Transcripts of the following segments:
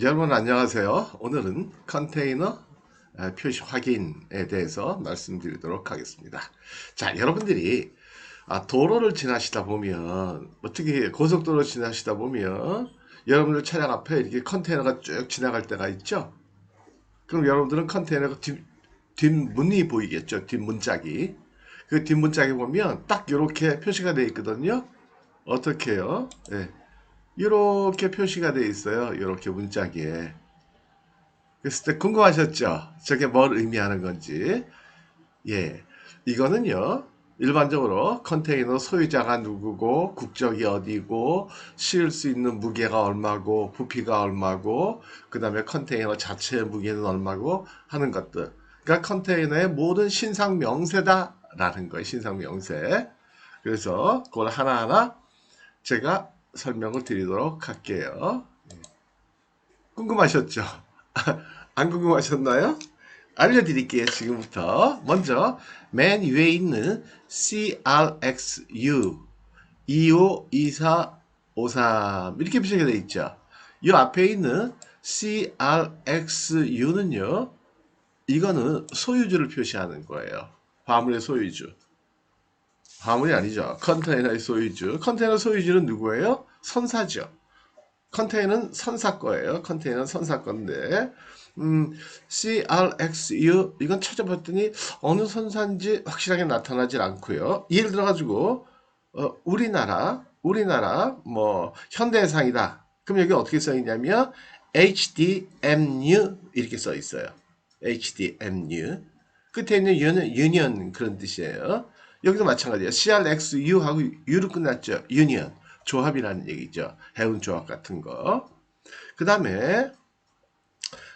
여러분 안녕하세요. 오늘은 컨테이너 표시 확인에 대해서 말씀드리도록 하겠습니다. 자, 여러분들이 도로를 지나시다 보면 특히 고속도로 지나시다 보면 여러분들 차량 앞에 이렇게 컨테이너가 쭉 지나갈 때가 있죠. 그럼 여러분들은 컨테이너가 뒷문이 보이겠죠. 뒷문짝이. 그 뒷문짝에 보면 딱 이렇게 표시가 되어 있거든요. 어떻게 해요? 네. 이렇게 표시가 되어 있어요. 이렇게 문짝에. 그랬을 때 궁금하셨죠? 저게 뭘 의미하는 건지. 예. 이거는요, 일반적으로 컨테이너 소유자가 누구고, 국적이 어디고, 실 수 있는 무게가 얼마고, 부피가 얼마고, 그 다음에 컨테이너 자체의 무게는 얼마고 하는 것들. 그러니까 컨테이너의 모든 신상 명세다라는 거예요. 신상 명세. 그래서 그걸 하나하나 제가 설명을 드리도록 할게요. 궁금하셨죠? 안 궁금하셨나요? 알려드릴게요, 지금부터. 먼저, 맨 위에 있는 CRXU 252453 이렇게 표시가 되어 있죠. 이 앞에 있는 CRXU는요, 이거는 소유주를 표시하는 거예요. 화물의 소유주. 화물이 아니죠. 컨테이너의 소유주. 컨테이너 소유주는 누구예요? 선사죠. 컨테이너는 선사 거예요. 컨테이너는 선사 건데, CRXU 이건 찾아봤더니 어느 선사인지 확실하게 나타나질 않고요. 예를 들어가지고 우리나라 뭐 현대해상이다. 그럼 여기 어떻게 써 있냐면 HDMU 이렇게 써 있어요. HDMU 끝에 있는 U는 유니언 그런 뜻이에요. 여기도 마찬가지예요. CRXU하고 U로 끝났죠. 유니언 조합이라는 얘기죠. 해운 조합 같은 거. 그 다음에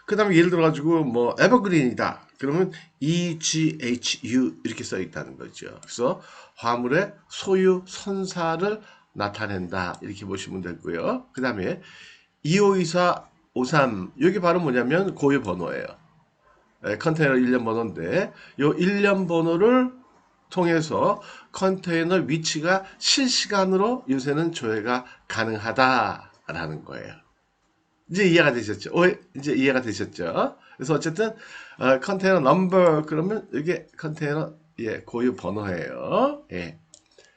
예를 들어가지고 뭐 에버그린이다. 그러면 EGHU 이렇게 써 있다는 거죠. 그래서 화물의 소유 선사를 나타낸다. 이렇게 보시면 되고요. 그 다음에 252453 여기 바로 뭐냐면 고유 번호예요. 컨테이너 일련 번호인데 이 일련 번호를 통해서 컨테이너 위치가 실시간으로 요새는 조회가 가능하다라는 거예요. 이제 이해가 되셨죠? 이제 이해가 되셨죠? 그래서 어쨌든 컨테이너 넘버 그러면 이게 컨테이너 고유 번호예요. 예.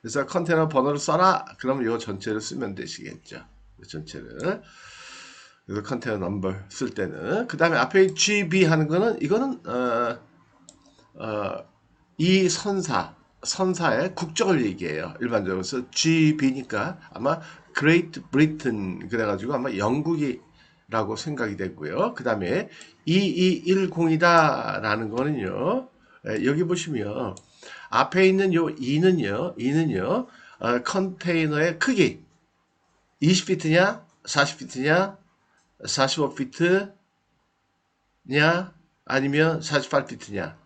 그래서 컨테이너 번호를 써라. 그러면 이거 전체를 쓰면 되시겠죠. 이 전체를. 그래서 컨테이너 넘버 쓸 때는 그 다음에 앞에 GB 하는 거는 이거는 이 선사의 국적을 얘기해요. 일반적으로. 그래서 GB니까 아마 Great Britain 그래가지고 아마 영국이라고 생각이 되고요. 그 다음에 2210이다라는 거는요. 여기 보시면 앞에 있는 요 2는요. 컨테이너의 크기 20피트냐 40피트냐 45피트냐 아니면 48피트냐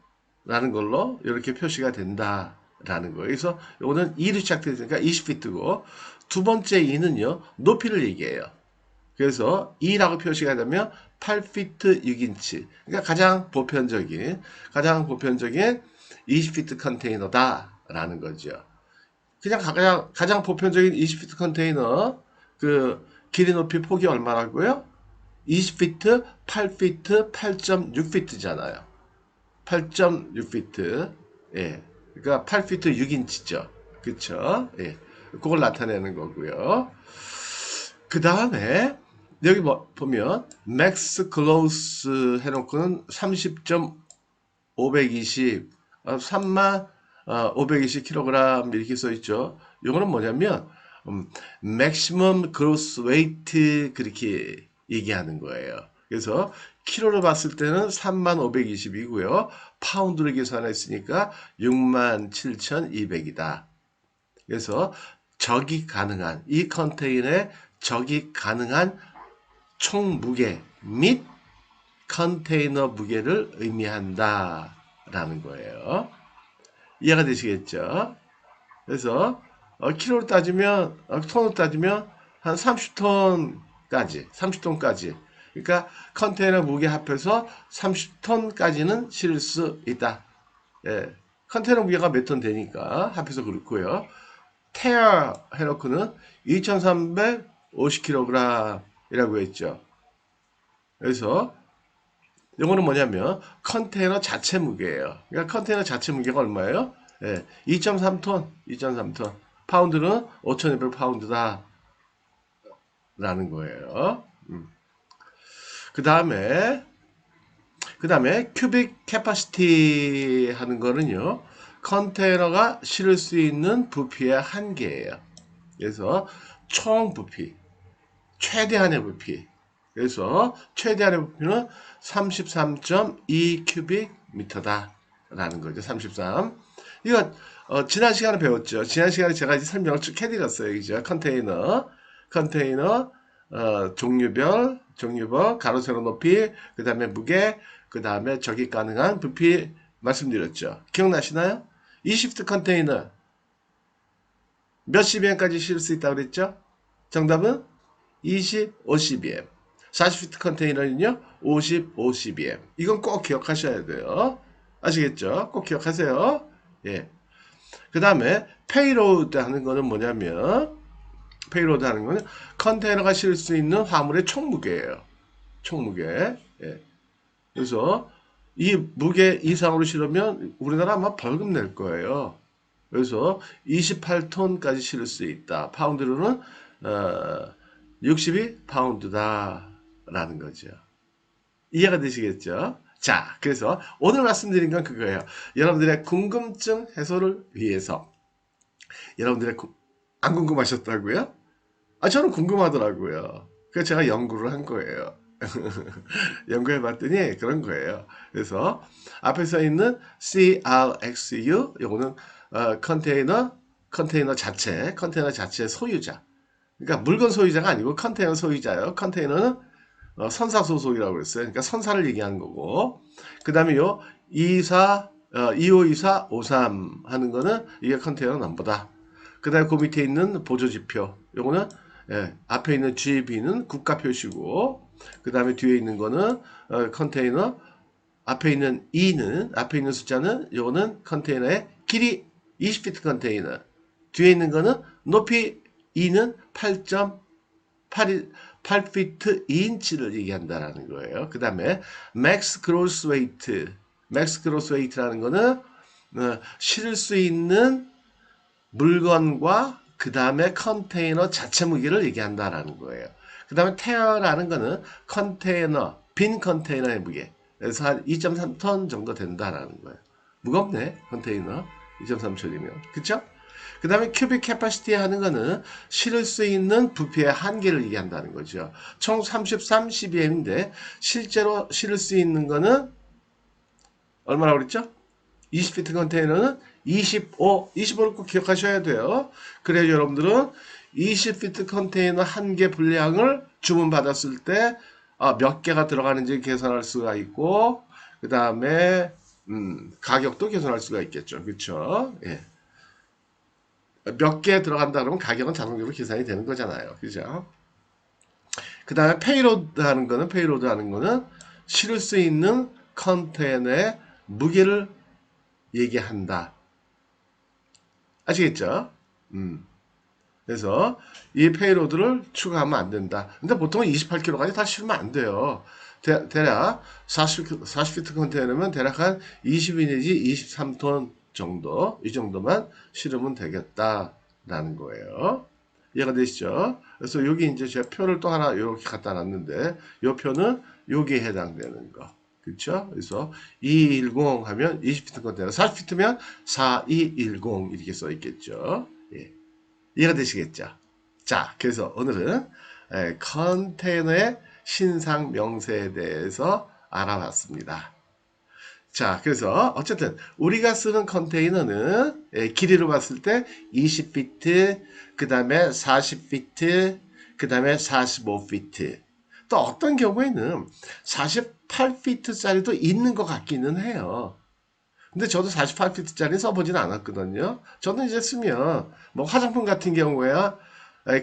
라는 걸로 이렇게 표시가 된다라는 거예요. 그래서 이거는 2로 시작되니까 20피트고 두 번째 2는요. 높이를 얘기해요. 그래서 2라고 표시가 되면 8피트 6인치. 그러니까 가장 보편적인 20피트 컨테이너다라는 거죠. 그냥 가장 보편적인 20피트 컨테이너 그 길이 높이 폭이 얼마라고요? 20피트, 8피트, 8.6피트잖아요. 8.6피트. 예. 그러니까 8피트 6인치죠. 그쵸? 예. 그걸 나타내는 거고요. 그 다음에 여기 보면 맥스 클로스 해놓고는 30.520 3만 520kg 이렇게 써 있죠. 이거는 뭐냐면 맥시멈 그로스 웨이트 그렇게 얘기하는 거예요. 그래서 키로로 봤을 때는 3520이고요. 파운드로 계산했으니까 67,200이다. 그래서 적이 가능한 이 컨테이너에 적이 가능한 총 무게 및 컨테이너 무게를 의미한다라는 거예요. 이해가 되시겠죠? 그래서 키로로 따지면 톤으로 따지면 한 30톤까지 그러니까 컨테이너 무게 합해서 30톤까지는 실을 수 있다. 예. 컨테이너 무게가 몇 톤 되니까 합해서 그렇고요. 테어 해놓고는 2350kg이라고 했죠. 그래서 이거는 뭐냐면 컨테이너 자체 무게예요. 그러니까 컨테이너 자체 무게가 얼마예요? 예, 2.3톤, 2.3톤. 파운드는 5,200파운드다 라는 거예요. 그 다음에 큐빅 캐파시티 하는 거는요. 컨테이너가 실을 수 있는 부피의 한계예요. 그래서 총 부피, 최대한의 부피. 그래서 최대한의 부피는 33.2 큐빅 미터다 라는 거죠. 33. 이거 지난 시간에 배웠죠. 지난 시간에 제가 이제 설명을 쭉 해드렸어요. 그죠? 컨테이너 종류별 가로 세로 높이, 그 다음에 무게, 그 다음에 적입 가능한 부피 말씀드렸죠. 기억나시나요? 20트 컨테이너 몇 CBM까지 실을 수 있다고 그랬죠? 정답은 25 CBM. 40피트 컨테이너는요, 55 CBM. 이건 꼭 기억하셔야 돼요. 아시겠죠? 꼭 기억하세요. 예. 그 다음에 페이로드 하는 거는 뭐냐면, 페이로드 하는 거는 컨테이너가 실을 수 있는 화물의 총무게예요. 총무게. 예. 그래서 이 무게 이상으로 실으면 우리나라 아마 벌금 낼 거예요. 그래서 28톤까지 실을 수 있다. 파운드로는 62파운드다라는 거죠. 이해가 되시겠죠? 자, 그래서 오늘 말씀드린 건 그거예요. 여러분들의 궁금증 해소를 위해서. 여러분들의 안 궁금하셨다고요? 아, 저는 궁금하더라고요. 그래서 제가 연구를 한 거예요. 연구해 봤더니 그런 거예요. 그래서 앞에 서 있는 CRXU, 요거는 컨테이너 자체의 소유자. 그러니까 물건 소유자가 아니고 컨테이너 소유자예요. 컨테이너는 선사 소속이라고 그랬어요. 그러니까 선사를 얘기하는 거고. 그 다음에 요 252453 하는 거는 이게 컨테이너 넘버다. 그 다음에 그 밑에 있는 보조지표. 요거는 앞에 있는 GB는 국가 표시고, 그 다음에 뒤에 있는 거는 컨테이너, 앞에 있는 숫자는 요거는 컨테이너의 길이 20피트 컨테이너. 뒤에 있는 거는 높이 2는 8.8피트 2인치를 얘기한다라는 거예요. 그 다음에 맥스 그로스 웨이트라는 거는 실을 수 있는 물건과 그 다음에 컨테이너 자체 무게를 얘기한다라는 거예요. 그 다음에 테어라는 거는 빈 컨테이너의 무게. 그래서 한 2.3톤 정도 된다라는 거예요. 무겁네, 컨테이너. 2.3톤이면. 그쵸? 그 다음에 큐빅 캐파시티 하는 거는 실을 수 있는 부피의 한계를 얘기한다는 거죠. 총 33 CBM인데 실제로 실을 수 있는 거는 얼마라고 그랬죠? 20피트 컨테이너는 25를 꼭 기억하셔야 돼요. 그래야 여러분들은 20피트 컨테이너 한 개 분량을 주문받았을 때 몇 개가 들어가는지 계산할 수가 있고, 그 다음에 가격도 계산할 수가 있겠죠. 그렇죠? 예. 몇 개 들어간다 그러면 가격은 자동적으로 계산이 되는 거잖아요. 그죠? 그 다음에 페이로드 하는 거는 실을 수 있는 컨테이너의 무게를 얘기한다. 아시겠죠? 그래서 이 페이로드를 추가하면 안 된다. 근데 보통은 28kg까지 다 실으면 안 돼요. 대략 40피트 컨테이너면 대략 한 22 내지 23톤 정도, 이 정도만 실으면 되겠다라는 거예요. 이해가 되시죠? 그래서 여기 이제 제가 표를 또 하나 이렇게 갖다 놨는데, 이 표는 여기에 해당되는 거. 그렇죠? 그래서 210 하면 20피트 컨테이너, 40피트면 4210 이렇게 써 있겠죠. 예. 이해가 되시겠죠? 자, 그래서 오늘은 컨테이너의 신상 명세에 대해서 알아봤습니다. 자, 그래서 어쨌든 우리가 쓰는 컨테이너는 길이로 봤을 때 20피트, 그 다음에 40피트, 그 다음에 45피트. 또 어떤 경우에는 48피트짜리도 있는 것 같기는 해요. 근데 저도 48피트짜리 써보진 않았거든요. 저는 이제 쓰면 뭐 화장품 같은 경우에야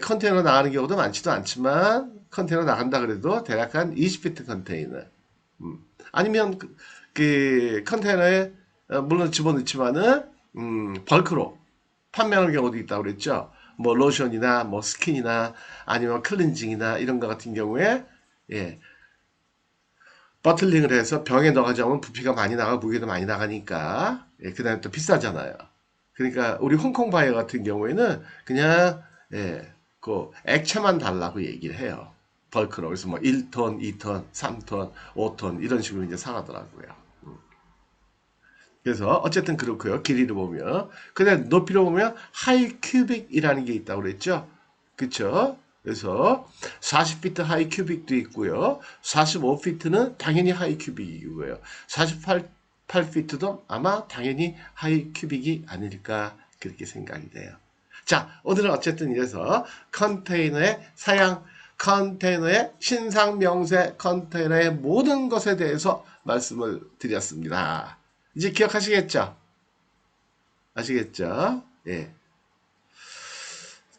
컨테이너 나가는 경우도 많지도 않지만 컨테이너 나간다 그래도 대략 한 20피트 컨테이너. 아니면 그 컨테이너에 물론 집어넣지만은 벌크로 판매하는 경우도 있다고 그랬죠. 뭐 로션이나 뭐 스킨이나 아니면 클렌징이나 이런 거 같은 경우에 예, 버틀링을 해서 병에 넣어가자면 부피가 많이 나가고 무게도 많이 나가니까 예, 그다음에 또 비싸잖아요. 그러니까 우리 홍콩 바이어 같은 경우에는 그냥 예, 그 액체만 달라고 얘기를 해요. 벌크로. 그래서 뭐 1톤, 2톤, 3톤, 5톤 이런 식으로 이제 사가더라고요. 그래서 어쨌든 그렇고요. 길이를 보면. 근데 높이로 보면 하이 큐빅이라는 게 있다고 그랬죠. 그쵸? 그래서 40피트 하이 큐빅도 있고요. 45피트는 당연히 하이 큐빅이고요. 48피트도 아마 당연히 하이 큐빅이 아닐까 그렇게 생각이 돼요. 자, 오늘은 어쨌든 이래서 컨테이너의 사양, 컨테이너의 신상 명세, 컨테이너의 모든 것에 대해서 말씀을 드렸습니다. 이제 기억하시겠죠? 아시겠죠? 예.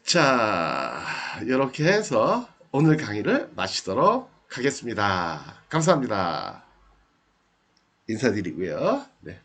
자, 이렇게 해서 오늘 강의를 마치도록 하겠습니다. 감사합니다. 인사드리고요. 네.